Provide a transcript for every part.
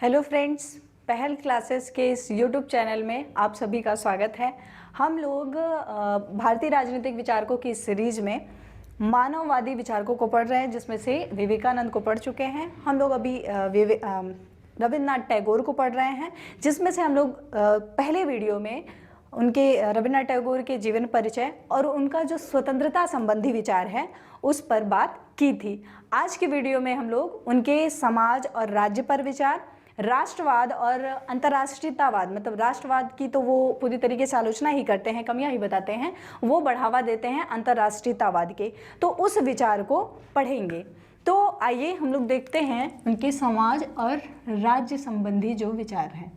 Hello friends, पहल classes के इस यूट्यूब चैनल में आप सभी का स्वागत है। हम लोग भारतीय राजनीतिक विचारकों की सीरीज में मानववादी विचारकों को पढ़ रहे हैं, जिसमें से विवेकानंद को पढ़ चुके हैं। हम लोग अभी रविन्द्रनाथ टैगोर को पढ़ रहे हैं, जिसमें से हम लोग पहले वीडियो में उनके रविन्द्रनाथ टैगोर के जीवन परिचय और उनका जो स्वतंत्रता संबंधी विचार है उस पर बात की थी। आज के वीडियो में हम लोग उनके समाज और राज्य पर विचार, राष्ट्रवाद और अंतर्राष्ट्रीयतावाद, मतलब राष्ट्रवाद की तो वो पूरी तरीके से आलोचना ही करते हैं, कमियां ही बताते हैं, वो बढ़ावा देते हैं अंतर्राष्ट्रीयतावाद के, तो उस विचार को पढ़ेंगे। तो आइए हम लोग देखते हैं उनके समाज और राज्य संबंधी जो विचार हैं।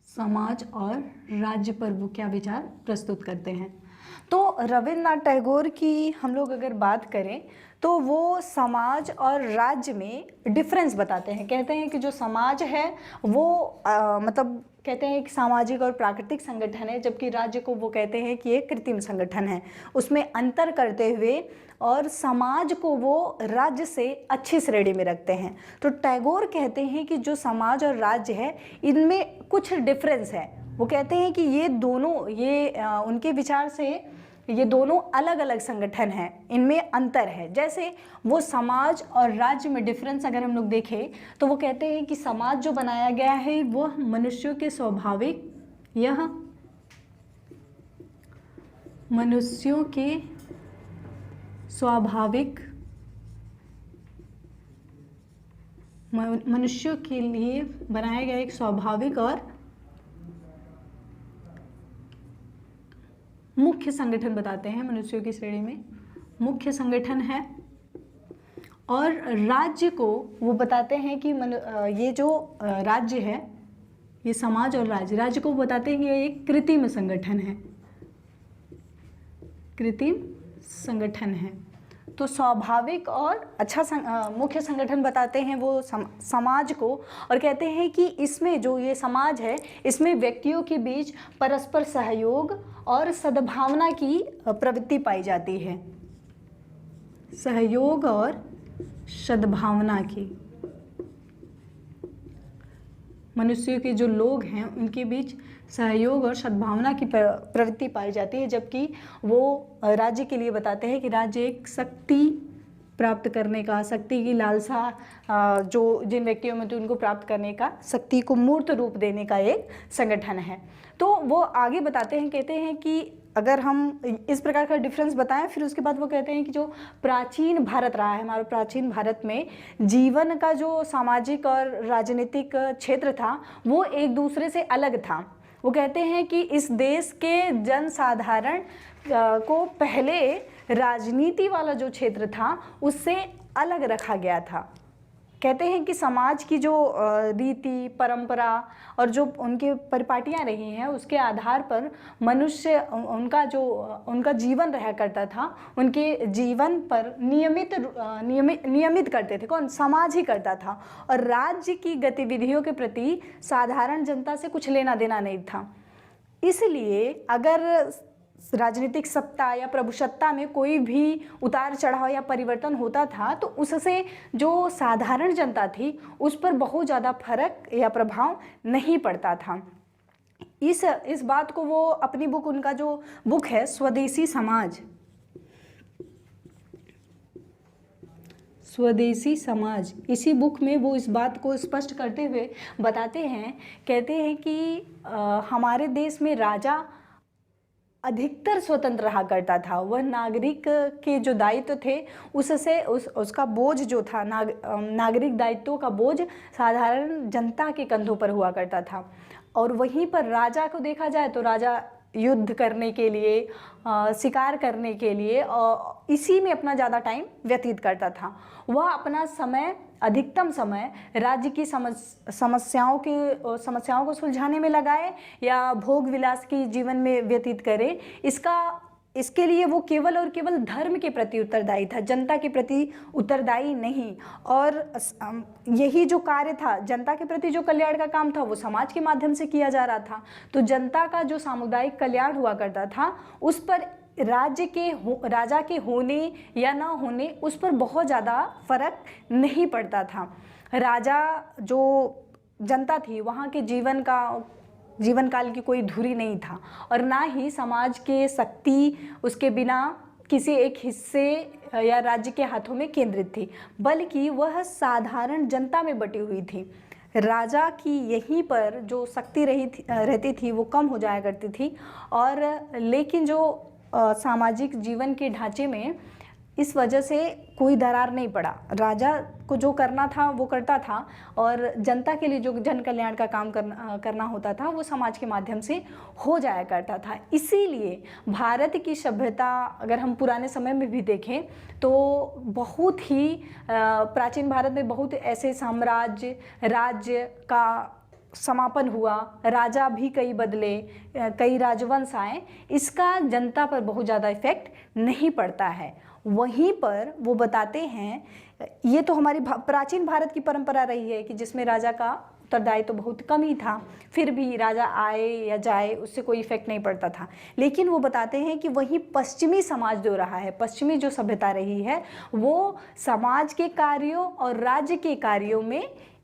समाज और राज्य पर वो क्या विचार प्रस्तुत करते हैं। तो रविन्द्रनाथ टैगोर की हम लोग अगर बात करें तो वो समाज और राज्य में डिफरेंस बताते हैं। कहते हैं कि जो समाज है वो मतलब कहते हैं कि सामाजिक और प्राकृतिक संगठन है, जबकि राज्य को वो कहते हैं कि एक कृत्रिम संगठन है। उसमें अंतर करते हुए और समाज को वो राज्य से अच्छी श्रेणी में रखते हैं। तो टैगोर कहते हैं कि जो समाज और राज्य है इनमें कुछ डिफरेंस है। वो कहते हैं कि ये दोनों उनके विचार से ये दोनों अलग अलग संगठन हैं, इनमें अंतर है। जैसे वो समाज और राज्य में डिफरेंस अगर हम लोग देखें तो वो कहते हैं कि समाज जो बनाया गया है वह मनुष्यों के मनुष्यों के लिए बनाया गया एक स्वाभाविक और मुख्य संगठन बताते हैं। मनुष्यों की श्रेणी में मुख्य संगठन है। और राज्य को वो बताते हैं कि ये जो राज्य है, ये समाज और राज्य को बताते हैं कि ये एक कृत्रिम संगठन है, कृत्रिम संगठन है। तो स्वाभाविक और अच्छा मुख्य संगठन बताते हैं वो समाज को, और कहते हैं कि इसमें जो ये समाज है इसमें व्यक्तियों के बीच परस्पर सहयोग और सद्भावना की प्रवृत्ति पाई जाती है। सहयोग और सद्भावना की, मनुष्यों के जो लोग हैं उनके बीच सहयोग और सद्भावना की प्रवृत्ति पाई जाती है। जबकि वो राज्य के लिए बताते हैं कि राज्य एक शक्ति प्राप्त करने का, शक्ति की लालसा जो जिन व्यक्तियों में तो उनको प्राप्त करने का, शक्ति को मूर्त रूप देने का एक संगठन है। तो वो आगे बताते हैं, कहते हैं कि अगर हम इस प्रकार का डिफरेंस बताएं, फिर उसके बाद वो कहते हैं कि जो प्राचीन भारत रहा है, हमारे प्राचीन भारत में जीवन का जो सामाजिक और राजनीतिक क्षेत्र था वो एक दूसरे से अलग था। वो कहते हैं कि इस देश के जनसाधारण को पहले राजनीति वाला जो क्षेत्र था उससे अलग रखा गया था। कहते हैं कि समाज की जो रीति परंपरा और जो उनके परिपाटियाँ रही हैं उसके आधार पर मनुष्य उनका जीवन रहा करता था। उनके जीवन पर नियमित करते थे, कौन? समाज ही करता था। और राज्य की गतिविधियों के प्रति साधारण जनता से कुछ लेना देना नहीं था। इसलिए अगर राजनीतिक सत्ता या प्रभुसत्ता में कोई भी उतार चढ़ाव या परिवर्तन होता था तो उससे जो साधारण जनता थी उस पर बहुत ज़्यादा फर्क या प्रभाव नहीं पड़ता था। इस बात को वो अपनी उनका जो बुक है स्वदेशी समाज, इसी बुक में वो इस बात को स्पष्ट करते हुए बताते हैं। कहते हैं कि हमारे देश में राजा अधिकतर स्वतंत्र रहा करता था। वह नागरिक के जो दायित्व थे उससे उसका बोझ जो था, नागरिक दायित्वों का बोझ साधारण जनता के कंधों पर हुआ करता था। और वहीं पर राजा को देखा जाए तो राजा युद्ध करने के लिए, शिकार करने के लिए और इसी में अपना ज़्यादा टाइम व्यतीत करता था। वह अपना समय, अधिकतम समय राज्य की समस्याओं को सुलझाने में लगाए या भोग विलास की जीवन में व्यतीत करे। इसके लिए वो केवल और केवल धर्म के प्रति उत्तरदायी था, जनता के प्रति उत्तरदायी नहीं। और यही जो कार्य था, जनता के प्रति जो कल्याण का काम था वो समाज के माध्यम से किया जा रहा था। तो जनता का जो सामुदायिक कल्याण हुआ करता था उस पर राजा के होने या ना होने उस पर बहुत ज़्यादा फर्क नहीं पड़ता था। राजा जो जनता थी वहाँ के जीवन काल की कोई धुरी नहीं था, और ना ही समाज के शक्ति उसके बिना किसी एक हिस्से या राज्य के हाथों में केंद्रित थी, बल्कि वह साधारण जनता में बटी हुई थी। राजा की यहीं पर जो शक्ति रहती थी वो कम हो जाया करती थी, और लेकिन जो सामाजिक जीवन के ढांचे में इस वजह से कोई दरार नहीं पड़ा। राजा को जो करना था वो करता था, और जनता के लिए जो जन कल्याण का काम करना होता था वो समाज के माध्यम से हो जाया करता था। इसीलिए भारत की सभ्यता अगर हम पुराने समय में भी देखें तो बहुत ही प्राचीन भारत में बहुत ऐसे राज्य का समापन हुआ, राजा भी कई बदले, कई राजवंश आए, इसका जनता पर बहुत ज़्यादा इफेक्ट नहीं पड़ता है। वहीं पर वो बताते हैं, ये तो हमारी प्राचीन भारत की परंपरा रही है कि जिसमें राजा का उत्तरदायित्व तो बहुत कम ही था, फिर भी राजा आए या जाए उससे कोई इफेक्ट नहीं पड़ता था। लेकिन वो बताते हैं कि वही पश्चिमी समाज जो रहा है, पश्चिमी जो सभ्यता रही है, वो समाज के कार्यों और राज्य के कार्यों में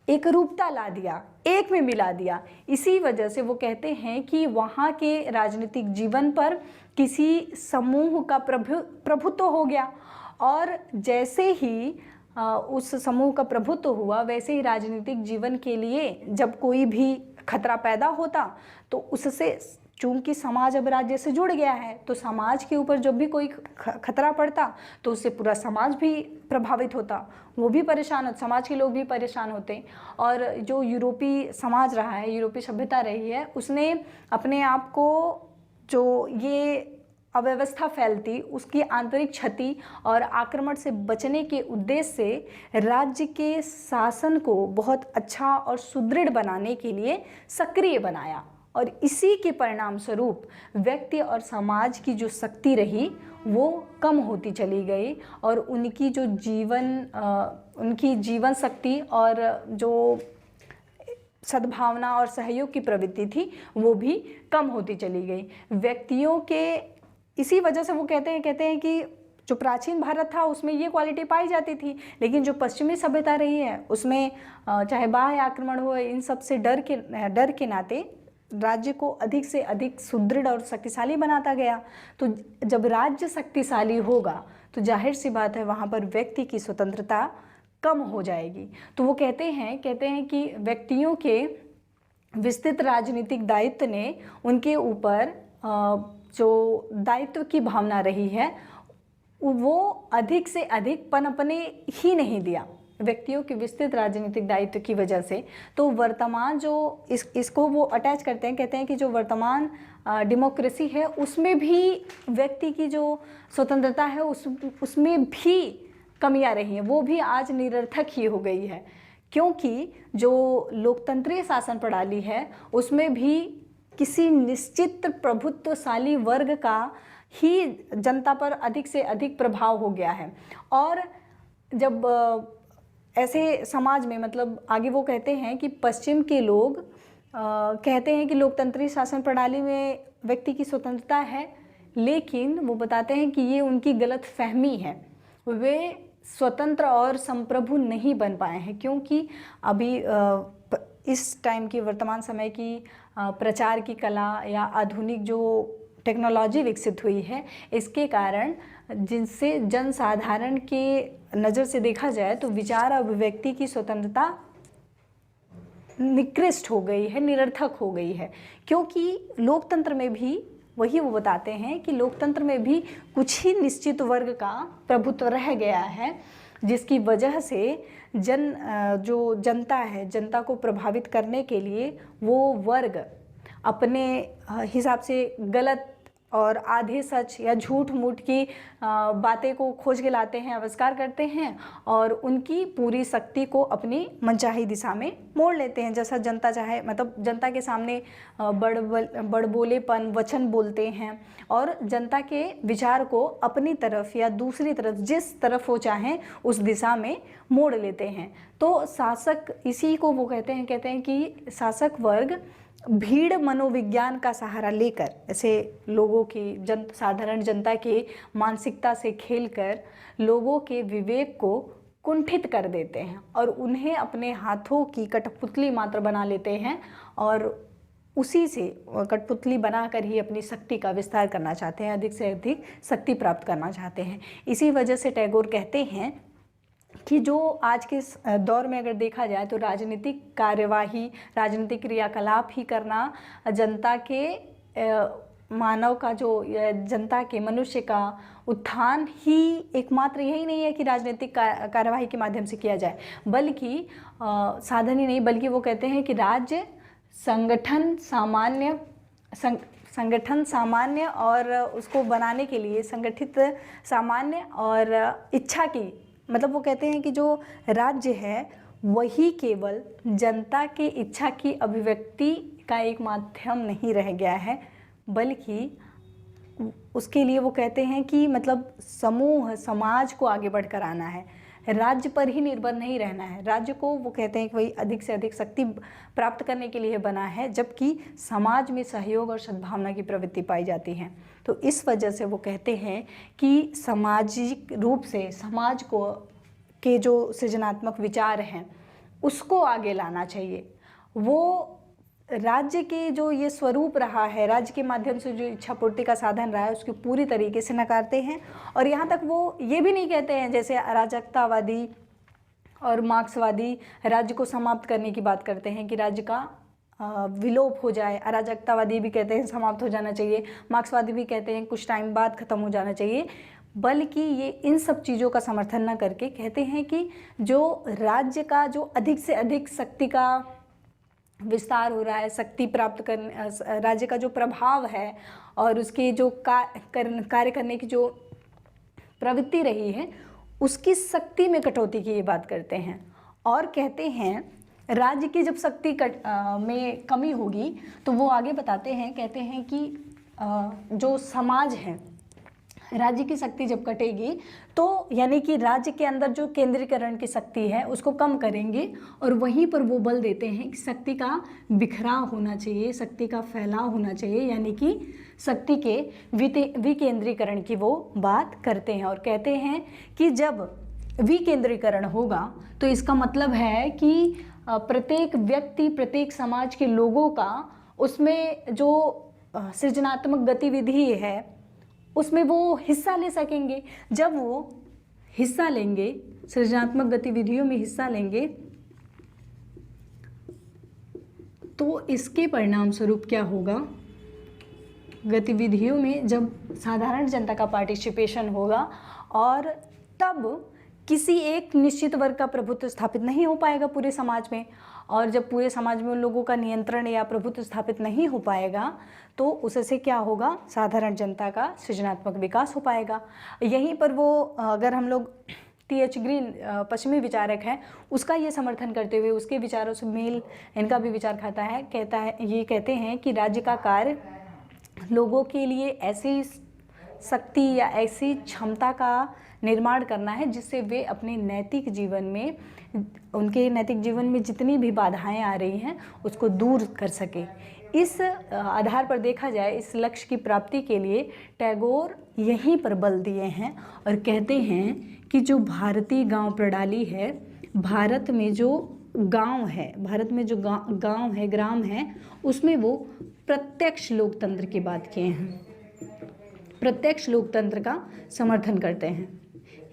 एक रूपता ला दिया, एक में मिला दिया। इसी वजह से वो कहते हैं कि वहाँ के राजनीतिक जीवन पर किसी समूह का प्रभुत्व हो गया, और जैसे ही उस समूह का प्रभुत्व हुआ वैसे ही राजनीतिक जीवन के लिए जब कोई भी खतरा पैदा होता तो उससे, चूंकि समाज अब राज्य से जुड़ गया है, तो समाज के ऊपर जब भी कोई खतरा पड़ता तो उससे पूरा समाज भी प्रभावित होता, वो भी परेशान होते, समाज के लोग भी परेशान होते। और जो यूरोपीय समाज रहा है, यूरोपीय सभ्यता रही है, उसने अपने आप को, जो ये अव्यवस्था फैलती उसकी आंतरिक क्षति और आक्रमण से बचने के उद्देश्य से राज्य के शासन को बहुत अच्छा और सुदृढ़ बनाने के लिए सक्रिय बनाया, और इसी के परिणाम स्वरूप व्यक्ति और समाज की जो शक्ति रही वो कम होती चली गई, और उनकी जीवन शक्ति और जो सद्भावना और सहयोग की प्रवृत्ति थी वो भी कम होती चली गई व्यक्तियों के। इसी वजह से वो कहते हैं कि जो प्राचीन भारत था उसमें ये क्वालिटी पाई जाती थी, लेकिन जो पश्चिमी सभ्यता रही है उसमें चाहे बाह्य आक्रमण हो, इन सब से डर के नाते राज्य को अधिक से अधिक सुदृढ़ और शक्तिशाली बनाता गया। तो जब राज्य शक्तिशाली होगा तो जाहिर सी बात है वहाँ पर व्यक्ति की स्वतंत्रता कम हो जाएगी। तो वो कहते हैं कि व्यक्तियों के विस्तृत राजनीतिक दायित्व ने उनके ऊपर जो दायित्व की भावना रही है वो अधिक से अधिक पनपने ही नहीं दिया व्यक्तियों के विस्तृत राजनीतिक दायित्व की वजह से। तो वर्तमान जो इसको वो अटैच करते हैं, कहते हैं कि जो वर्तमान डेमोक्रेसी है उसमें भी व्यक्ति की जो स्वतंत्रता है उसमें भी कमियां रही हैं, वो भी आज निरर्थक ही हो गई है, क्योंकि जो लोकतंत्रीय शासन प्रणाली है उसमें भी किसी निश्चित प्रभुत्वशाली वर्ग का ही जनता पर अधिक से अधिक प्रभाव हो गया है। और जब ऐसे समाज में, मतलब आगे वो कहते हैं कि पश्चिम के लोग कहते हैं कि लोकतंत्रीय शासन प्रणाली में व्यक्ति की स्वतंत्रता है, लेकिन वो बताते हैं कि ये उनकी गलत फहमी है, वे स्वतंत्र और संप्रभु नहीं बन पाए हैं, क्योंकि अभी इस टाइम की वर्तमान समय की प्रचार की कला या आधुनिक जो टेक्नोलॉजी विकसित हुई है, इसके कारण जिनसे जनसाधारण के नज़र से देखा जाए तो विचार अभिव्यक्ति की स्वतंत्रता निकृष्ट हो गई है, निरर्थक हो गई है। क्योंकि लोकतंत्र में भी वही वो बताते हैं कि लोकतंत्र में भी कुछ ही निश्चित वर्ग का प्रभुत्व रह गया है, जिसकी वजह से जो जनता है, जनता को प्रभावित करने के लिए वो वर्ग अपने हिसाब से गलत और आधे सच या झूठ मूठ की बातें को खोज के लाते हैं, आविष्कार करते हैं और उनकी पूरी शक्ति को अपनी मनचाही दिशा में मोड़ लेते हैं, जैसा जनता चाहे। मतलब जनता के सामने बड़बोलेपन वचन बोलते हैं और जनता के विचार को अपनी तरफ या दूसरी तरफ, जिस तरफ वो चाहें उस दिशा में मोड़ लेते हैं। तो शासक, इसी को वो कहते हैं कि शासक वर्ग भीड़ मनोविज्ञान का सहारा लेकर, ऐसे लोगों की साधारण जनता के मानसिकता से खेलकर लोगों के विवेक को कुंठित कर देते हैं और उन्हें अपने हाथों की कठपुतली मात्र बना लेते हैं और उसी से कठपुतली बनाकर ही अपनी शक्ति का विस्तार करना चाहते हैं, अधिक से अधिक शक्ति प्राप्त करना चाहते हैं। इसी वजह से टैगोर कहते हैं कि जो आज के दौर में अगर देखा जाए तो राजनीतिक कार्यवाही, राजनीतिक क्रियाकलाप ही करना जनता के मानव का जो जनता के मनुष्य का उत्थान ही एकमात्र यही नहीं है कि राजनीतिक कार्यवाही के माध्यम से किया जाए, बल्कि साधन ही नहीं, बल्कि वो कहते हैं कि राज्य संगठन सामान्य और उसको बनाने के लिए संगठित सामान्य और इच्छा की, मतलब वो कहते हैं कि जो राज्य है वही केवल जनता के इच्छा की अभिव्यक्ति का एक माध्यम नहीं रह गया है, बल्कि उसके लिए वो कहते हैं कि मतलब समूह समाज को आगे बढ़कर आना है, राज्य पर ही निर्भर नहीं रहना है। राज्य को वो कहते हैं कि वही अधिक से अधिक शक्ति प्राप्त करने के लिए बना है, जबकि समाज में सहयोग और सद्भावना की प्रवृत्ति पाई जाती है। तो इस वजह से वो कहते हैं कि सामाजिक रूप से समाज को के जो सृजनात्मक विचार हैं उसको आगे लाना चाहिए। वो राज्य के जो ये स्वरूप रहा है, राज्य के माध्यम से जो इच्छा पूर्ति का साधन रहा है, उसको पूरी तरीके से नकारते हैं। और यहाँ तक वो ये भी नहीं कहते हैं, जैसे अराजकतावादी और मार्क्सवादी राज्य को समाप्त करने की बात करते हैं कि राज्य का विलोप हो जाए। अराजकतावादी भी कहते हैं समाप्त हो जाना चाहिए, मार्क्सवादी भी कहते हैं कुछ टाइम बाद ख़त्म हो जाना चाहिए, बल्कि ये इन सब चीज़ों का समर्थन न करके कहते हैं कि जो राज्य का जो अधिक से अधिक शक्ति का विस्तार हो रहा है, शक्ति प्राप्त करने, राज्य का जो प्रभाव है और उसके जो कार्य करने की जो प्रवृत्ति रही है, उसकी शक्ति में कटौती की ये बात करते हैं। और कहते हैं राज्य की जब शक्ति में कमी होगी तो वो आगे बताते हैं, कहते हैं कि जो समाज है, राज्य की शक्ति जब कटेगी तो यानी कि राज्य के अंदर जो केंद्रीकरण की शक्ति है उसको कम करेंगे और वहीं पर वो बल देते हैं कि शक्ति का बिखराव होना चाहिए, शक्ति का फैलाव होना चाहिए, यानी कि शक्ति के विकेंद्रीकरण की वो बात करते हैं। और कहते हैं कि जब विकेंद्रीकरण होगा तो इसका मतलब है कि प्रत्येक व्यक्ति, प्रत्येक समाज के लोगों का उसमें जो सृजनात्मक गतिविधि है उसमें वो हिस्सा ले सकेंगे। जब वो हिस्सा लेंगे, सृजनात्मक गतिविधियों में हिस्सा लेंगे, तो इसके परिणाम स्वरूप क्या होगा, गतिविधियों में जब साधारण जनता का पार्टिसिपेशन होगा और तब किसी एक निश्चित वर्ग का प्रभुत्व स्थापित नहीं हो पाएगा पूरे समाज में, और जब पूरे समाज में उन लोगों का नियंत्रण या प्रभुत्व स्थापित नहीं हो पाएगा तो उससे क्या होगा, साधारण जनता का सृजनात्मक विकास हो पाएगा। यहीं पर वो अगर हम लोग टी.एच. ग्रीन पश्चिमी विचारक हैं, उसका ये समर्थन करते हुए उसके विचारों से मेल इनका भी विचार खाता है, ये कहते हैं कि राज्य का कार्य लोगों के लिए ऐसी शक्ति या ऐसी क्षमता का निर्माण करना है जिससे वे अपने नैतिक जीवन में, उनके नैतिक जीवन में जितनी भी बाधाएं आ रही हैं उसको दूर कर सके। इस आधार पर देखा जाए, इस लक्ष्य की प्राप्ति के लिए टैगोर यहीं पर बल दिए हैं और कहते हैं कि जो भारतीय गांव प्रणाली है, भारत में जो गांव है, भारत में जो गांव है, ग्राम है, उसमें वो प्रत्यक्ष लोकतंत्र की बात किए हैं, प्रत्यक्ष लोकतंत्र का समर्थन करते हैं,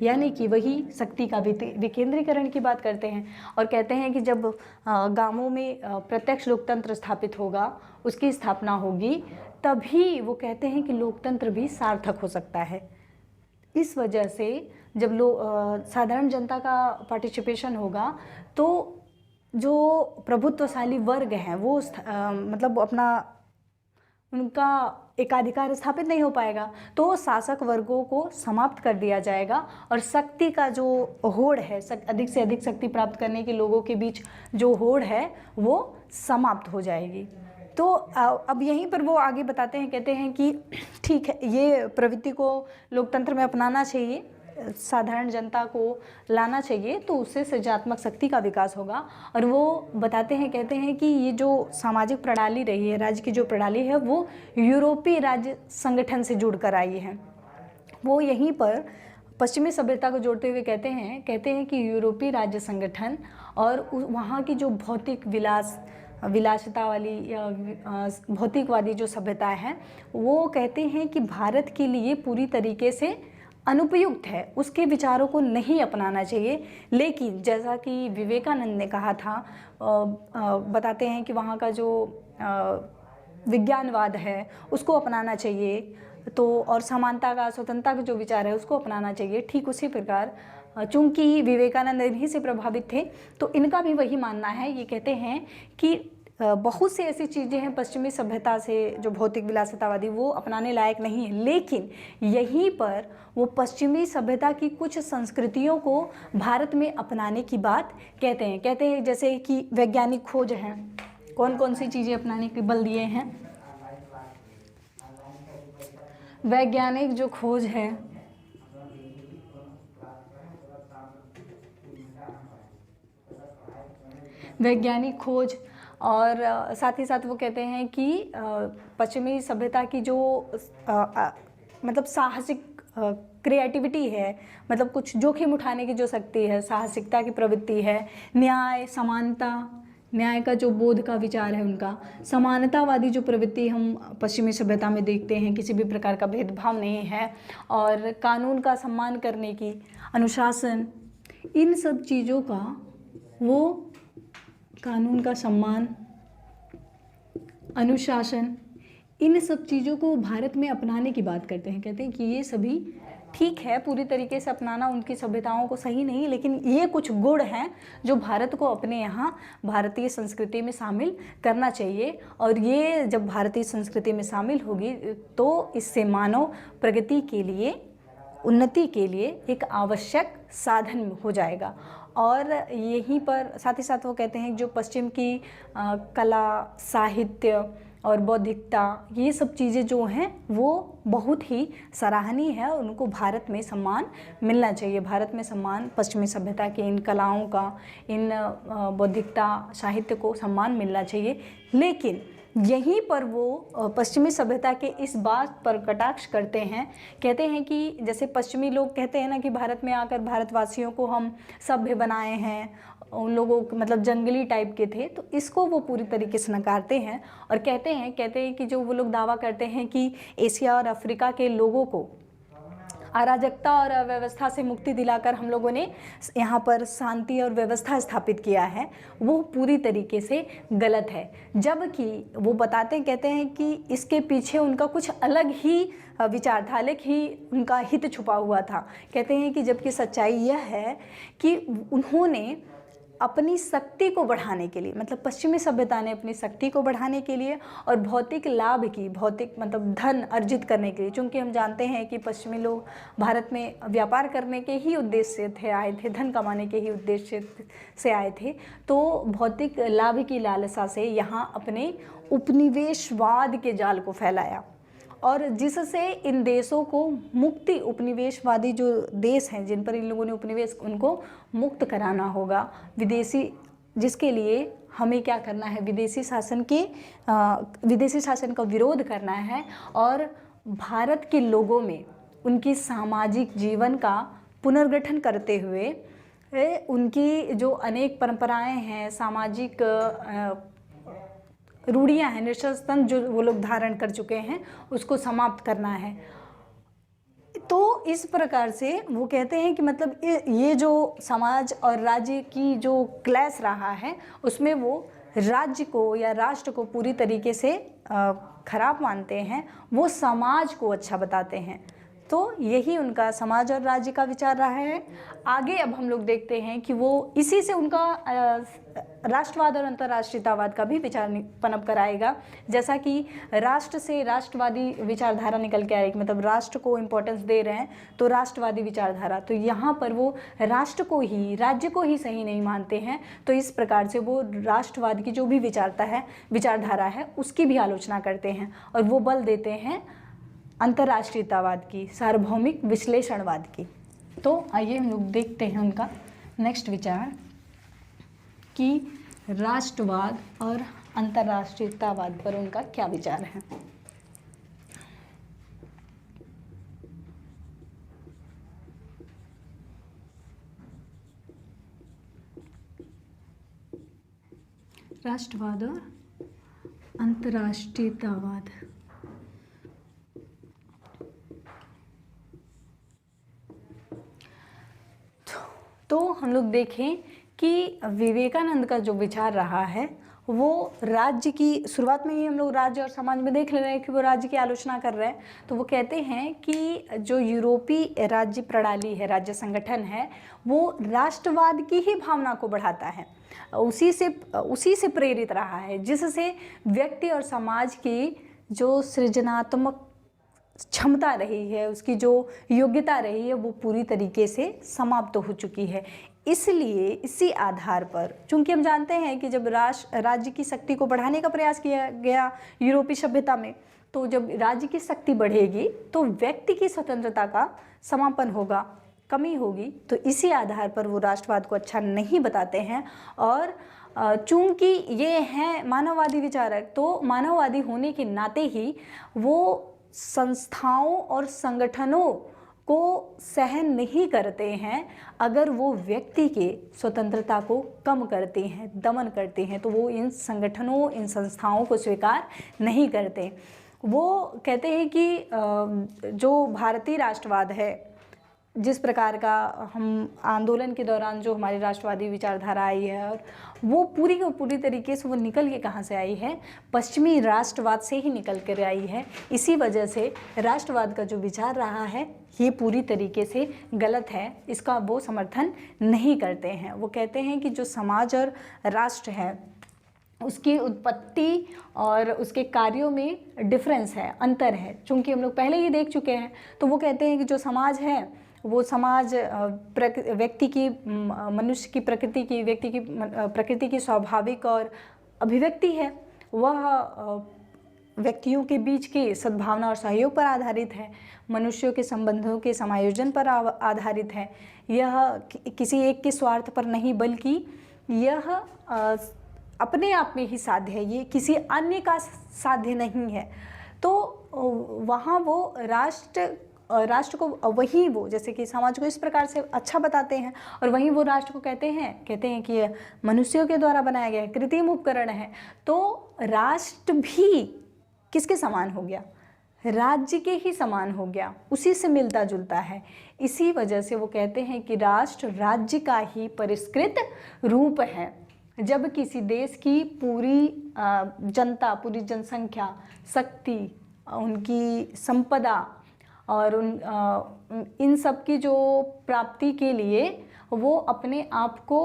यानी कि वही शक्ति का विकेंद्रीकरण की बात करते हैं। और कहते हैं कि जब गांवों में प्रत्यक्ष लोकतंत्र स्थापित होगा, उसकी स्थापना होगी, तभी वो कहते हैं कि लोकतंत्र भी सार्थक हो सकता है। इस वजह से जब साधारण जनता का पार्टिसिपेशन होगा तो जो प्रभुत्वशाली वर्ग हैं वो मतलब अपना उनका एकाधिकार स्थापित नहीं हो पाएगा, तो शासक वर्गों को समाप्त कर दिया जाएगा और शक्ति का जो होड़ है, अधिक से अधिक शक्ति प्राप्त करने के लोगों के बीच जो होड़ है वो समाप्त हो जाएगी। तो अब यहीं पर वो आगे बताते हैं, कहते हैं कि ठीक है, ये प्रवृत्ति को लोकतंत्र में अपनाना चाहिए, साधारण जनता को लाना चाहिए, तो उससे सृजनात्मक शक्ति का विकास होगा। और वो बताते हैं, कहते हैं कि ये जो सामाजिक प्रणाली रही है, राज्य की जो प्रणाली है, वो यूरोपीय राज्य संगठन से जुड़कर आई है। वो यहीं पर पश्चिमी सभ्यता को जोड़ते हुए कहते हैं कि यूरोपीय राज्य संगठन और वहाँ की जो भौतिक विलासिता वाली या भौतिकवादी जो सभ्यता है, वो कहते हैं कि भारत के लिए पूरी तरीके से अनुपयुक्त है, उसके विचारों को नहीं अपनाना चाहिए। लेकिन जैसा कि विवेकानंद ने कहा था, बताते हैं कि वहाँ का जो विज्ञानवाद है उसको अपनाना चाहिए, तो और समानता का, स्वतंत्रता का जो विचार है उसको अपनाना चाहिए। ठीक उसी प्रकार चूंकि विवेकानंद इन्हीं से प्रभावित थे, तो इनका भी वही मानना है। ये कहते हैं कि बहुत सी ऐसी चीज़ें हैं पश्चिमी सभ्यता से जो भौतिक विलासितावादी, वो अपनाने लायक नहीं है, लेकिन यहीं पर वो पश्चिमी सभ्यता की कुछ संस्कृतियों को भारत में अपनाने की बात कहते हैं। जैसे कि वैज्ञानिक खोज है, कौन कौन सी चीज़ें अपनाने के बल दिए हैं। वैज्ञानिक जो खोज है, वैज्ञानिक खोज, और साथ ही साथ वो कहते हैं कि पश्चिमी सभ्यता की जो मतलब साहसिक क्रिएटिविटी है, मतलब कुछ जोखिम उठाने की जो शक्ति है, साहसिकता की प्रवृत्ति है, न्याय, समानता, न्याय का जो बोध का विचार है उनका, समानतावादी जो प्रवृत्ति हम पश्चिमी सभ्यता में देखते हैं, किसी भी प्रकार का भेदभाव नहीं है, और कानून का सम्मान करने की, अनुशासन, इन सब चीज़ों का, वो कानून का सम्मान, अनुशासन, इन सब चीज़ों को भारत में अपनाने की बात करते हैं। कहते हैं कि ये सभी ठीक है, पूरी तरीके से अपनाना उनकी सभ्यताओं को सही नहीं, लेकिन ये कुछ गुण हैं जो भारत को अपने यहाँ भारतीय संस्कृति में शामिल करना चाहिए। और ये जब भारतीय संस्कृति में शामिल होगी तो इससे मानव प्रगति के लिए, उन्नति के लिए एक आवश्यक साधन हो जाएगा। और यहीं पर साथ ही साथ वो कहते हैं कि जो पश्चिम की कला, साहित्य और बौद्धिकता, ये सब चीज़ें जो हैं वो बहुत ही सराहनीय है, और उनको भारत में सम्मान मिलना चाहिए। भारत में सम्मान, पश्चिमी सभ्यता के इन कलाओं का, इन बौद्धिकता, साहित्य को सम्मान मिलना चाहिए। लेकिन यहीं पर वो पश्चिमी सभ्यता के इस बात पर कटाक्ष करते हैं। कहते हैं कि जैसे पश्चिमी लोग कहते हैं ना कि भारत में आकर भारतवासियों को हम सभ्य बनाए हैं, उन लोगों मतलब जंगली टाइप के थे, तो इसको वो पूरी तरीके से नकारते हैं। और कहते हैं कि जो वो लोग दावा करते हैं कि एशिया और अफ्रीका के लोगों को अराजकता और अव्यवस्था से मुक्ति दिलाकर हम लोगों ने यहाँ पर शांति और व्यवस्था स्थापित किया है, वो पूरी तरीके से गलत है। जबकि वो कहते हैं कि इसके पीछे उनका कुछ अलग ही विचार था, अलग ही उनका हित छुपा हुआ था। कहते हैं कि जबकि सच्चाई यह है कि उन्होंने अपनी शक्ति को बढ़ाने के लिए, मतलब पश्चिमी सभ्यता ने अपनी शक्ति को बढ़ाने के लिए और भौतिक लाभ की, भौतिक मतलब धन अर्जित करने के लिए, चूँकि हम जानते हैं कि पश्चिमी लोग भारत में व्यापार करने के ही उद्देश्य से आए थे, धन कमाने के ही उद्देश्य से आए थे, तो भौतिक लाभ की लालसा से यहाँ अपने उपनिवेशवाद के जाल को फैलाया, और जिससे इन देशों को मुक्ति, उपनिवेशवादी जो देश हैं जिन पर इन लोगों ने उपनिवेश, उनको मुक्त कराना होगा विदेशी, जिसके लिए हमें क्या करना है, विदेशी शासन का विरोध करना है, और भारत के लोगों में उनकी सामाजिक जीवन का पुनर्गठन करते हुए उनकी जो अनेक परंपराएं हैं, सामाजिक रूढ़ियाँ हैं, निश्चल जो वो लोग धारण कर चुके हैं, उसको समाप्त करना है। तो इस प्रकार से वो कहते हैं कि मतलब ये जो समाज और राज्य की जो क्लैश रहा है, उसमें वो राज्य को या राष्ट्र को पूरी तरीके से खराब मानते हैं, वो समाज को अच्छा बताते हैं। तो यही उनका समाज और राज्य का विचार रहा है। आगे अब हम लोग देखते हैं कि वो इसी से उनका राष्ट्रवाद और अंतर्राष्ट्रीयतावाद का भी विचार पनप कर आएगा। जैसा कि राष्ट्र से राष्ट्रवादी विचारधारा निकल के आएगी, मतलब राष्ट्र को इम्पोर्टेंस दे रहे हैं तो राष्ट्रवादी विचारधारा, तो यहाँ पर वो राष्ट्र को ही, राज्य को ही सही नहीं मानते हैं। तो इस प्रकार से वो राष्ट्रवाद की जो भी विचारधारा है उसकी भी आलोचना करते हैं, और वो बल देते हैं अंतर्राष्ट्रीयतावाद की, सार्वभौमिक विश्लेषणवाद की। तो आइए हम लोग देखते हैं उनका नेक्स्ट विचार कि राष्ट्रवाद और अंतर्राष्ट्रीयतावाद पर उनका क्या विचार है। राष्ट्रवाद और अंतर्राष्ट्रीयतावाद। तो हम लोग देखें कि विवेकानंद का जो विचार रहा है वो राज्य की, शुरुआत में ही हम लोग राज्य और समाज में देख ले रहे हैं कि वो राज्य की आलोचना कर रहे हैं। तो वो कहते हैं कि जो यूरोपीय राज्य प्रणाली है, राज्य संगठन है, वो राष्ट्रवाद की ही भावना को बढ़ाता है, उसी से प्रेरित रहा है, जिससे व्यक्ति और समाज की जो सृजनात्मक क्षमता रही है, उसकी जो योग्यता रही है, वो पूरी तरीके से समाप्त हो चुकी है। इसलिए इसी आधार पर, चूंकि हम जानते हैं कि जब राज्य की शक्ति को बढ़ाने का प्रयास किया गया यूरोपीय सभ्यता में, तो जब राज्य की शक्ति बढ़ेगी तो व्यक्ति की स्वतंत्रता का समापन होगा, कमी होगी। तो इसी आधार पर वो राष्ट्रवाद को अच्छा नहीं बताते हैं। और चूंकि ये हैं मानववादी विचारक, तो मानववादी होने के नाते ही वो संस्थाओं और संगठनों को सहन नहीं करते हैं अगर वो व्यक्ति के स्वतंत्रता को कम करते हैं, दमन करते हैं, तो वो इन संगठनों, इन संस्थाओं को स्वीकार नहीं करते। वो कहते हैं कि जो भारतीय राष्ट्रवाद है, जिस प्रकार का हम आंदोलन के दौरान जो हमारी राष्ट्रवादी विचारधारा आई है, और वो पूरी तरीके से वो निकल के कहाँ से आई है, पश्चिमी राष्ट्रवाद से ही निकल कर आई है। इसी वजह से राष्ट्रवाद का जो विचार रहा है ये पूरी तरीके से गलत है, इसका वो समर्थन नहीं करते हैं। वो कहते हैं कि जो समाज और राष्ट्र है उसकी उत्पत्ति और उसके कार्यों में डिफरेंस है, अंतर है, चूँकि हम लोग पहले ही देख चुके हैं। तो वो कहते हैं कि जो समाज है वो समाज व्यक्ति की, मनुष्य की प्रकृति की, व्यक्ति की प्रकृति की स्वाभाविक और अभिव्यक्ति है, वह व्यक्तियों के बीच की सद्भावना और सहयोग पर आधारित है, मनुष्यों के संबंधों के समायोजन पर आधारित है। यह किसी एक के स्वार्थ पर नहीं, बल्कि यह अपने आप में ही साध्य है, ये किसी अन्य का साध्य नहीं है। तो वहाँ वो राष्ट्र को वही, वो जैसे कि समाज को इस प्रकार से अच्छा बताते हैं, और वहीं वो राष्ट्र को कहते हैं कि यह मनुष्यों के द्वारा बनाया गया है, कृत्रिम उपकरण है। तो राष्ट्र भी किसके समान हो गया? राज्य के ही समान हो गया, उसी से मिलता जुलता है। इसी वजह से वो कहते हैं कि राष्ट्र राज्य का ही परिष्कृत रूप है। जब किसी देश की पूरी जनता, पूरी जनसंख्या, शक्ति, उनकी संपदा और इन सब की जो प्राप्ति के लिए वो अपने आप को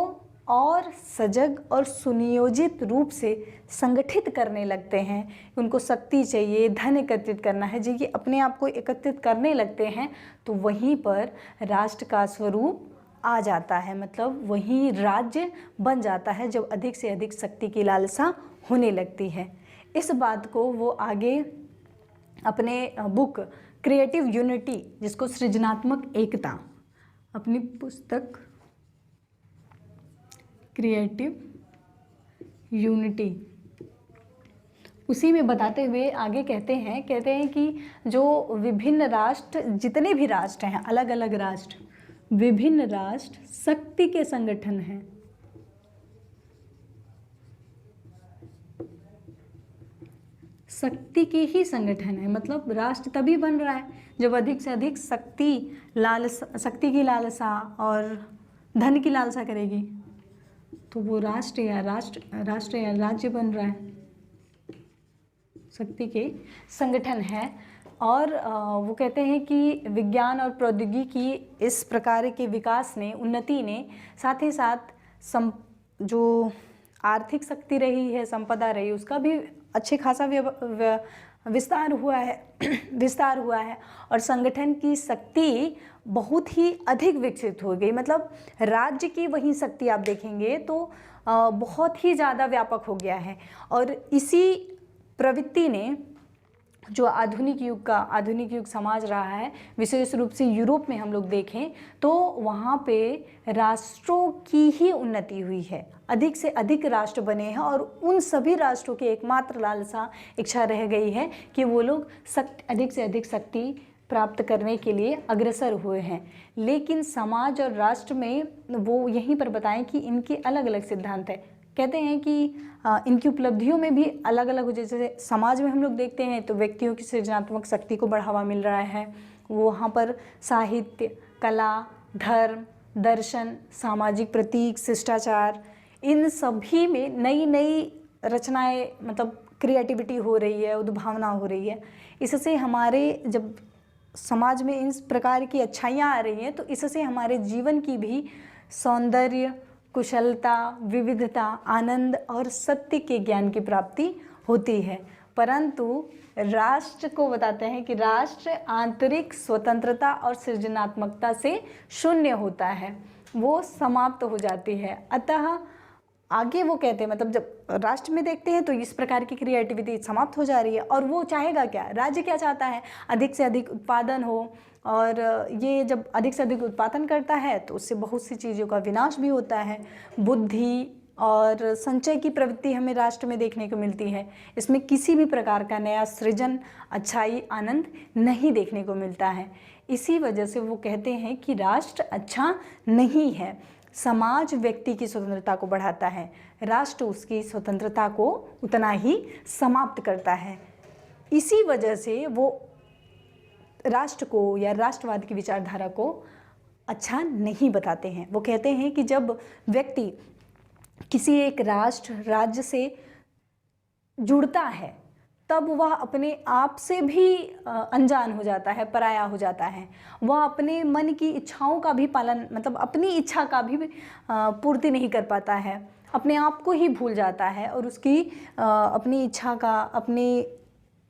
और सजग और सुनियोजित रूप से संगठित करने लगते हैं, उनको शक्ति चाहिए, धन एकत्रित करना है, जी, ये अपने आप को एकत्रित करने लगते हैं, तो वहीं पर राष्ट्र का स्वरूप आ जाता है, मतलब वही राज्य बन जाता है जब अधिक से अधिक शक्ति की लालसा होने लगती है। इस बात को वो आगे अपने बुक क्रिएटिव यूनिटी, जिसको सृजनात्मक एकता, अपनी पुस्तक क्रिएटिव यूनिटी, उसी में बताते हुए आगे कहते हैं कि जो विभिन्न राष्ट्र, जितने भी राष्ट्र हैं, अलग अलग राष्ट्र, विभिन्न राष्ट्र शक्ति के संगठन हैं। शक्ति के ही संगठन है, मतलब राष्ट्र तभी बन रहा है जब अधिक से अधिक शक्ति की लालसा और धन की लालसा करेगी, तो वो राष्ट्र या राज्य बन रहा है, शक्ति के संगठन है। और वो कहते हैं कि विज्ञान और प्रौद्योगिकी इस प्रकार के विकास ने, उन्नति ने, साथ ही साथ जो आर्थिक शक्ति रही है, संपदा रही, उसका भी अच्छे खासा विस्तार हुआ है और संगठन की शक्ति बहुत ही अधिक विकसित हो गई। मतलब राज्य की वही शक्ति आप देखेंगे तो बहुत ही ज़्यादा व्यापक हो गया है। और इसी प्रवृत्ति ने जो आधुनिक युग समाज रहा है, विशेष रूप से यूरोप में हम लोग देखें तो वहाँ पे राष्ट्रों की ही उन्नति हुई है, अधिक से अधिक राष्ट्र बने हैं और उन सभी राष्ट्रों की एकमात्र लालसा इच्छा रह गई है कि वो लोग अधिक से अधिक शक्ति प्राप्त करने के लिए अग्रसर हुए हैं। लेकिन समाज और राष्ट्र में वो यहीं पर बताएं कि इनके अलग अलग सिद्धांत है। कहते हैं कि इनकी उपलब्धियों में भी अलग अलग, जैसे समाज में हम लोग देखते हैं तो व्यक्तियों की सृजनात्मक शक्ति को बढ़ावा मिल रहा है। वहाँ पर साहित्य, कला, धर्म, दर्शन, सामाजिक प्रतीक, शिष्टाचार, इन सभी में नई नई रचनाएं, मतलब क्रिएटिविटी हो रही है, उद्भावना हो रही है। इससे हमारे जब समाज में इस प्रकार की अच्छाइयाँ आ रही हैं तो इससे हमारे जीवन की भी सौंदर्य, कुशलता, विविधता, आनंद और सत्य के ज्ञान की प्राप्ति होती है। परंतु राष्ट्र को बताते हैं कि राष्ट्र आंतरिक स्वतंत्रता और सृजनात्मकता से शून्य होता है, वो समाप्त हो जाती है। अतः आगे वो कहते हैं, मतलब जब राष्ट्र में देखते हैं तो इस प्रकार की क्रिएटिविटी समाप्त हो जा रही है। और वो चाहेगा क्या, राज्य क्या चाहता है, अधिक से अधिक उत्पादन हो, और ये जब अधिक से अधिक उत्पादन करता है तो उससे बहुत सी चीज़ों का विनाश भी होता है। बुद्धि और संचय की प्रवृत्ति हमें राष्ट्र में देखने को मिलती है। इसमें किसी भी प्रकार का नया सृजन, अच्छाई, आनंद नहीं देखने को मिलता है। इसी वजह से वो कहते हैं कि राष्ट्र अच्छा नहीं है। समाज व्यक्ति की स्वतंत्रता को बढ़ाता है, राष्ट्र उसकी स्वतंत्रता को उतना ही समाप्त करता है। इसी वजह से वो राष्ट्र को या राष्ट्रवाद की विचारधारा को अच्छा नहीं बताते हैं। वो कहते हैं कि जब व्यक्ति किसी एक राज्य से जुड़ता है तब वह अपने आप से भी अनजान हो जाता है, पराया हो जाता है। वह अपने मन की इच्छाओं का भी पालन, मतलब अपनी इच्छा का भी पूर्ति नहीं कर पाता है, अपने आप को ही भूल जाता है और उसकी अपनी इच्छा का, अपनी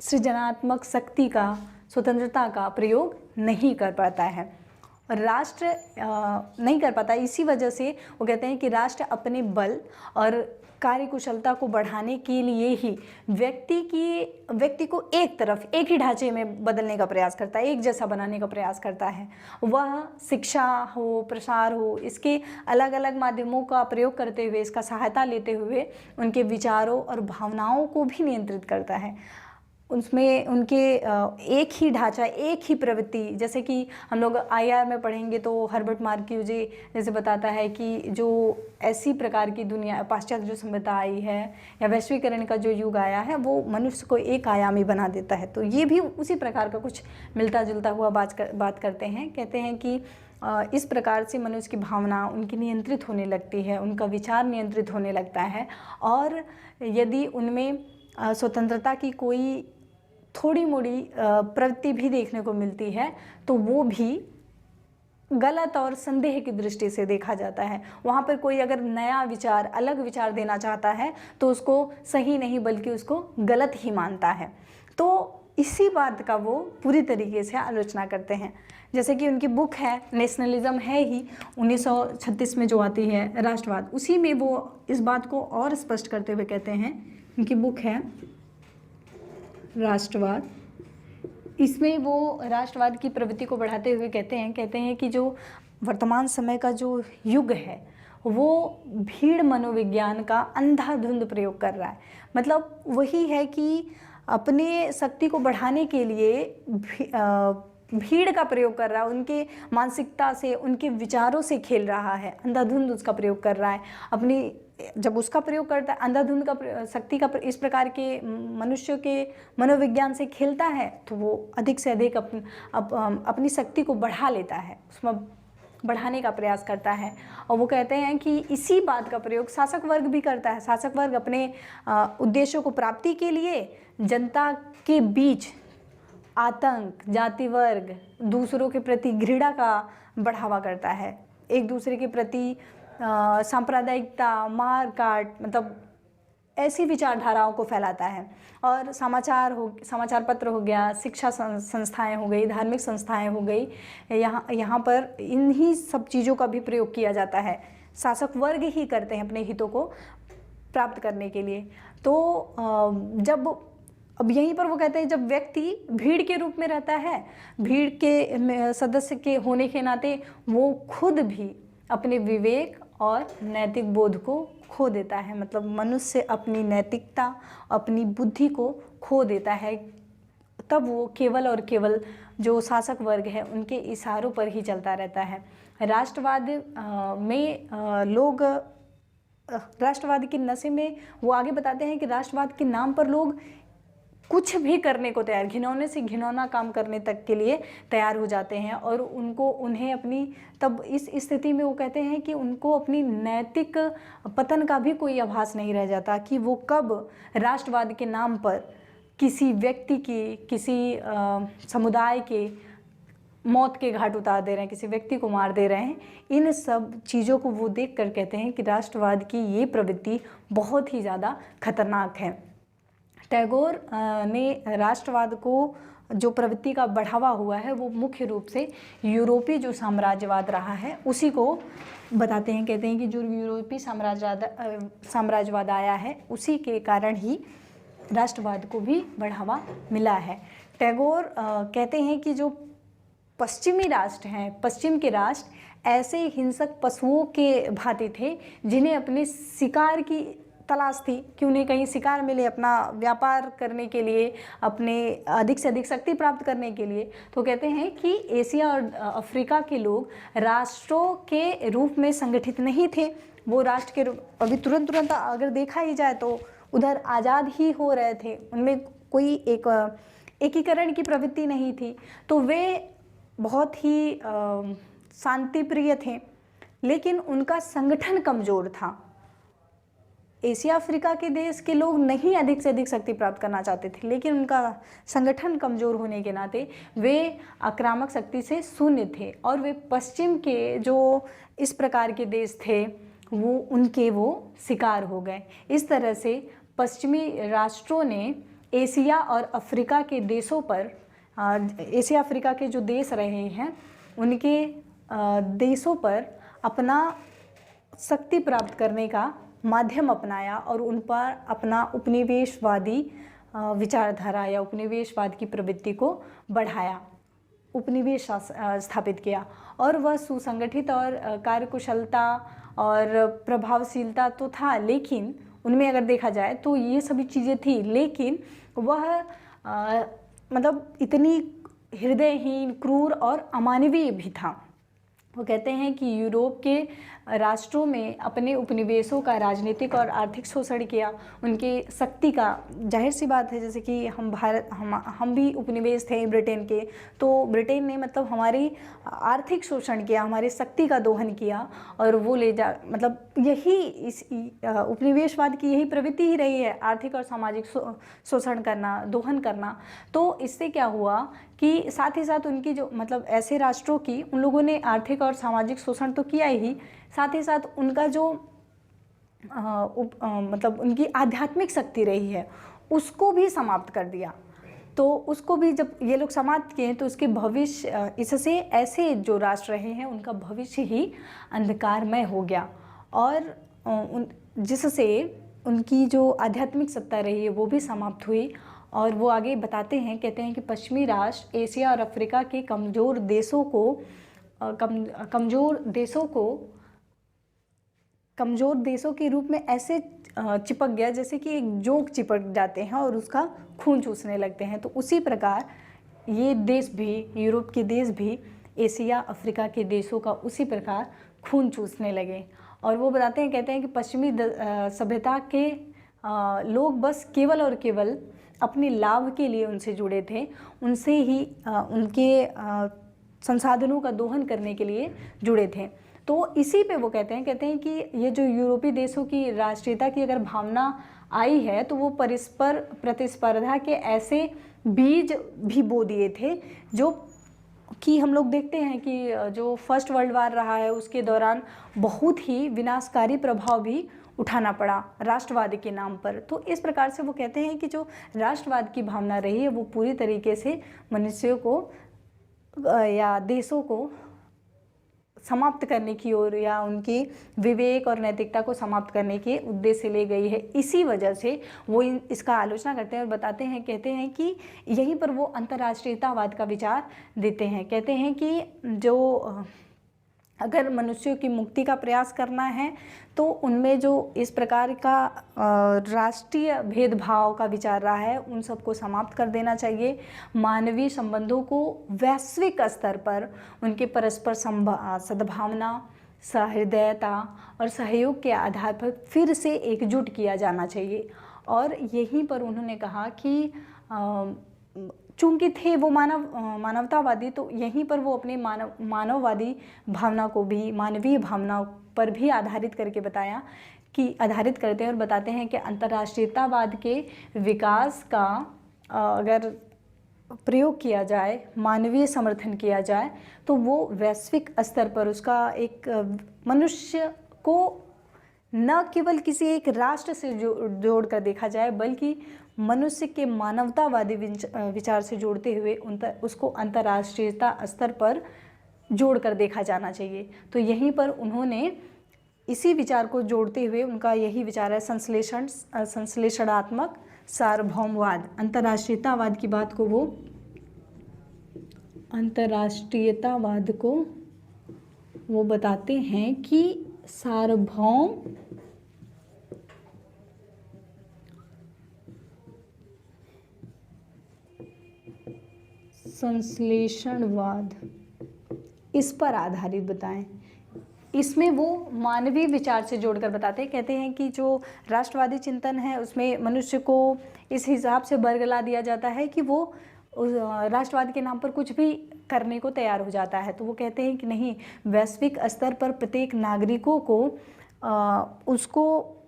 सृजनात्मक शक्ति का, स्वतंत्रता का प्रयोग नहीं कर पाता है। राष्ट्र नहीं कर पाता। इसी वजह से वो कहते हैं कि राष्ट्र अपने बल और कार्यकुशलता को बढ़ाने के लिए ही व्यक्ति को एक तरफ, एक ही ढांचे में बदलने का प्रयास करता है, एक जैसा बनाने का प्रयास करता है। वह शिक्षा हो, प्रसार हो, इसके अलग अलग माध्यमों का प्रयोग करते हुए, इसका सहायता लेते हुए उनके विचारों और भावनाओं को भी नियंत्रित करता है। उसमें उनके एक ही ढांचा, एक ही प्रवृत्ति, जैसे कि हम लोग IR में पढ़ेंगे तो हर्बर्ट मार्क्यूजे जैसे बताता है कि जो ऐसी प्रकार की दुनिया, पाश्चात्य जो सभ्यता आई है या वैश्वीकरण का जो युग आया है, वो मनुष्य को एक आयामी बना देता है। तो ये भी उसी प्रकार का कुछ मिलता जुलता हुआ बात करते हैं। कहते हैं कि इस प्रकार से मनुष्य की भावना उनकी नियंत्रित होने लगती है, उनका विचार नियंत्रित होने लगता है, और यदि उनमें स्वतंत्रता की कोई थोड़ी मोड़ी प्रवृत्ति भी देखने को मिलती है तो वो भी गलत और संदेह की दृष्टि से देखा जाता है। वहाँ पर कोई अगर नया विचार, अलग विचार देना चाहता है तो उसको सही नहीं बल्कि उसको गलत ही मानता है। तो इसी बात का वो पूरी तरीके से आलोचना करते हैं। जैसे कि उनकी बुक है, नेशनलिज्म है ही 1936 में जो आती है, राष्ट्रवाद, उसी में वो इस बात को और स्पष्ट करते हुए कहते हैं। उनकी बुक है राष्ट्रवाद। इसमें वो राष्ट्रवाद की प्रवृत्ति को बढ़ाते हुए कहते हैं कि जो वर्तमान समय का जो युग है वो भीड़ मनोविज्ञान का अंधाधुंध प्रयोग कर रहा है। मतलब वही है कि अपने शक्ति को बढ़ाने के लिए भीड़ का प्रयोग कर रहा है, उनके मानसिकता से, उनके विचारों से खेल रहा है, अंधाधुंध उसका प्रयोग कर रहा है। अपनी जब उसका प्रयोग करता है, अंधाधुंध का शक्ति का इस प्रकार के मनुष्य के मनोविज्ञान से खेलता है तो वो अधिक से अधिक अपनी शक्ति को बढ़ा लेता है, उसमें बढ़ाने का प्रयास करता है। और वो कहते हैं कि इसी बात का प्रयोग शासक वर्ग भी करता है। शासक वर्ग अपने उद्देश्यों को प्राप्ति के लिए जनता के बीच आतंक, जाति वर्ग, दूसरों के प्रति घृणा का बढ़ावा करता है, एक दूसरे के प्रति सांप्रदायिकता, मार काट, मतलब ऐसी विचारधाराओं को फैलाता है। और समाचार पत्र हो गया, शिक्षा संस्थाएं हो गई, धार्मिक संस्थाएं हो गई, यहाँ पर इन्हीं सब चीज़ों का भी प्रयोग किया जाता है। शासक वर्ग ही करते हैं अपने हितों को प्राप्त करने के लिए। तो जब अब यहीं पर वो कहते हैं जब व्यक्ति भीड़ के रूप में रहता है, भीड़ के सदस्य के होने के नाते वो खुद भी अपने विवेक और नैतिक बोध को खो देता है, मतलब मनुष्य अपनी नैतिकता, अपनी बुद्धि को खो देता है, तब वो केवल और केवल जो शासक वर्ग है उनके इशारों पर ही चलता रहता है। राष्ट्रवाद में लोग राष्ट्रवाद के नशे में वो आगे बताते हैं कि राष्ट्रवाद के नाम पर लोग कुछ भी करने को तैयार, घिनौने से घिनौना काम करने तक के लिए तैयार हो जाते हैं, और उन्हें अपनी, तब इस स्थिति में वो कहते हैं कि उनको अपनी नैतिक पतन का भी कोई आभास नहीं रह जाता कि वो कब राष्ट्रवाद के नाम पर किसी व्यक्ति की, किसी समुदाय के मौत के घाट उतार दे रहे हैं, किसी व्यक्ति को मार दे रहे हैं। इन सब चीज़ों को वो देख कर कहते हैं कि राष्ट्रवाद की ये प्रवृत्ति बहुत ही ज़्यादा खतरनाक है। टैगोर ने राष्ट्रवाद को जो प्रवृत्ति का बढ़ावा हुआ है वो मुख्य रूप से यूरोपीय जो साम्राज्यवाद रहा है उसी को बताते हैं। कहते हैं कि जो यूरोपीय साम्राज्यवाद आया है उसी के कारण ही राष्ट्रवाद को भी बढ़ावा मिला है। टैगोर कहते हैं कि जो पश्चिमी राष्ट्र हैं, पश्चिम के राष्ट्र ऐसे हिंसक पशुओं के भांति थे जिन्हें अपने शिकार की तलाश थी कि उन्हें कहीं शिकार मिले अपना व्यापार करने के लिए, अपने अधिक से अधिक शक्ति प्राप्त करने के लिए। तो कहते हैं कि एशिया और अफ्रीका के लोग राष्ट्रों के रूप में संगठित नहीं थे, वो राष्ट्र के अभी तुरंत अगर देखा ही जाए तो उधर आज़ाद ही हो रहे थे, उनमें कोई एक एकीकरण की प्रवृत्ति नहीं थी। तो वे बहुत ही शांति प्रिय थे, लेकिन उनका संगठन कमज़ोर था। एशिया अफ्रीका के देश के लोग नहीं अधिक से अधिक शक्ति प्राप्त करना चाहते थे, लेकिन उनका संगठन कमज़ोर होने के नाते वे आक्रामक शक्ति से शून्य थे, और वे पश्चिम के जो इस प्रकार के देश थे वो शिकार हो गए। इस तरह से पश्चिमी राष्ट्रों ने एशिया और अफ्रीका के देशों पर, एशिया अफ्रीका के जो देश रहे हैं उनके देशों पर अपना शक्ति प्राप्त करने का माध्यम अपनाया और उन पर अपना उपनिवेशवादी विचारधारा या उपनिवेशवाद की प्रवृत्ति को बढ़ाया, उपनिवेश स्थापित किया। और वह सुसंगठित और कार्यकुशलता और प्रभावशीलता तो था, लेकिन उनमें अगर देखा जाए तो ये सभी चीज़ें थी, लेकिन वह मतलब इतनी हृदयहीन, क्रूर और अमानवीय भी था। वो कहते हैं कि यूरोप के राष्ट्रों में अपने उपनिवेशों का राजनीतिक और आर्थिक शोषण किया, उनके शक्ति का, जाहिर सी बात है जैसे कि हम भी उपनिवेश थे ब्रिटेन के, तो ब्रिटेन ने मतलब हमारी आर्थिक शोषण किया, हमारी शक्ति का दोहन किया, और वो ले जा मतलब यही इस उपनिवेशवाद की यही प्रवृत्ति ही रही है, आर्थिक और सामाजिक शोषण करना, दोहन करना। तो इससे क्या हुआ कि साथ ही साथ उनकी जो मतलब ऐसे राष्ट्रों की उन लोगों ने आर्थिक और सामाजिक शोषण तो किया ही, साथ ही साथ उनका जो मतलब उनकी आध्यात्मिक शक्ति रही है उसको भी समाप्त कर दिया। तो उसको भी जब ये लोग समाप्त किए तो उसके भविष्य, इससे ऐसे जो राष्ट्र रहे हैं उनका भविष्य ही अंधकारमय हो गया, और जिससे उनकी जो आध्यात्मिक सत्ता रही है वो भी समाप्त हुई। और वो आगे बताते हैं, कहते हैं कि पश्चिमी राष्ट्र एशिया और अफ्रीका के कमज़ोर देशों के रूप में ऐसे चिपक गया जैसे कि एक जोंक चिपक जाते हैं और उसका खून चूसने लगते हैं। तो उसी प्रकार ये देश भी, यूरोप के देश भी एशिया अफ्रीका के देशों का उसी प्रकार खून चूसने लगे। और वो बताते हैं, कहते हैं कि पश्चिमी सभ्यता के लोग बस केवल और केवल अपने लाभ के लिए उनसे जुड़े थे, उनसे ही उनके संसाधनों का दोहन करने के लिए जुड़े थे। तो इसी पे वो कहते हैं कि ये जो यूरोपीय देशों की राष्ट्रीयता की अगर भावना आई है तो वो परस्पर प्रतिस्पर्धा के ऐसे बीज भी बो दिए थे, जो कि हम लोग देखते हैं कि जो फर्स्ट वर्ल्ड वार रहा है उसके दौरान बहुत ही विनाशकारी प्रभाव भी उठाना पड़ा राष्ट्रवाद के नाम पर। तो इस प्रकार से वो कहते हैं कि जो राष्ट्रवाद की भावना रही है वो पूरी तरीके से मनुष्यों को या देशों को समाप्त करने की ओर या उनकी विवेक और नैतिकता को समाप्त करने के उद्देश्य से ले गई है। इसी वजह से वो इसका आलोचना करते हैं और बताते हैं, कहते हैं कि यहीं पर वो अंतर्राष्ट्रीयतावाद का विचार देते हैं। कहते हैं कि जो अगर मनुष्यों की मुक्ति का प्रयास करना है तो उनमें जो इस प्रकार का राष्ट्रीय भेदभाव का विचार रहा है उन सबको समाप्त कर देना चाहिए। मानवीय संबंधों को वैश्विक स्तर पर उनके परस्पर सद्भावना, सहृदयता और सहयोग के आधार पर फिर से एकजुट किया जाना चाहिए। और यहीं पर उन्होंने कहा कि चूंकि थे वो मानवतावादी, तो यहीं पर वो अपने मानववादी भावना को भी, मानवीय भावना पर भी आधारित करके बताया कि आधारित करते हैं और बताते हैं कि अंतर्राष्ट्रीयतावाद के विकास का अगर प्रयोग किया जाए, मानवीय समर्थन किया जाए, तो वो वैश्विक स्तर पर उसका एक मनुष्य को न केवल किसी एक राष्ट्र से जोड़ कर देखा जाए, बल्कि मनुष्य के मानवतावादी विचार से जोड़ते हुए उसको अंतर्राष्ट्रीयता स्तर पर जोड़कर देखा जाना चाहिए। तो यहीं पर उन्होंने इसी विचार को जोड़ते हुए उनका यही विचार है संश्लेषणात्मक सार्वभौमवाद। अंतर्राष्ट्रीयतावाद की बात को वो अंतर्राष्ट्रीयतावाद को वो बताते हैं कि सार्वभौम संश्लेषणवाद इस पर आधारित बताएं। इसमें वो मानवीय विचार से जोड़कर बताते हैं। कहते हैं कि जो राष्ट्रवादी चिंतन है उसमें मनुष्य को इस हिसाब से बरगला दिया जाता है कि वो राष्ट्रवाद के नाम पर कुछ भी करने को तैयार हो जाता है। तो वो कहते हैं कि नहीं, वैश्विक स्तर पर प्रत्येक नागरिकों को उसको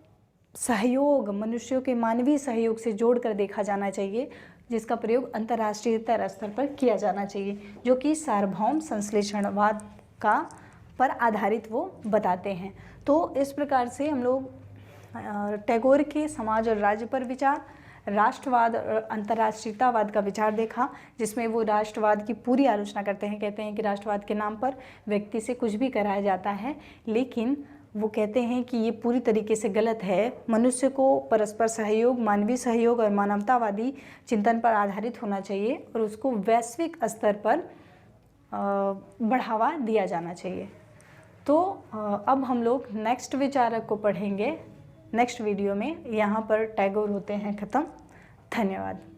सहयोग, मनुष्यों के मानवीय सहयोग से जोड़कर देखा जाना चाहिए, जिसका प्रयोग अंतर्राष्ट्रीय स्तर पर किया जाना चाहिए, जो कि सार्वभौम संश्लेषणवाद का पर आधारित वो बताते हैं। तो इस प्रकार से हम लोग टैगोर के समाज और राज्य पर विचार, राष्ट्रवाद और अंतर्राष्ट्रीयतावाद का विचार देखा, जिसमें वो राष्ट्रवाद की पूरी आलोचना करते हैं। कहते हैं कि राष्ट्रवाद के नाम पर व्यक्ति से कुछ भी कराया जाता है, लेकिन वो कहते हैं कि ये पूरी तरीके से गलत है। मनुष्य को परस्पर सहयोग, मानवीय सहयोग और मानवतावादी चिंतन पर आधारित होना चाहिए और उसको वैश्विक स्तर पर बढ़ावा दिया जाना चाहिए। तो अब हम लोग नेक्स्ट विचारक को पढ़ेंगे नेक्स्ट वीडियो में। यहाँ पर टैगोर होते हैं ख़त्म। धन्यवाद।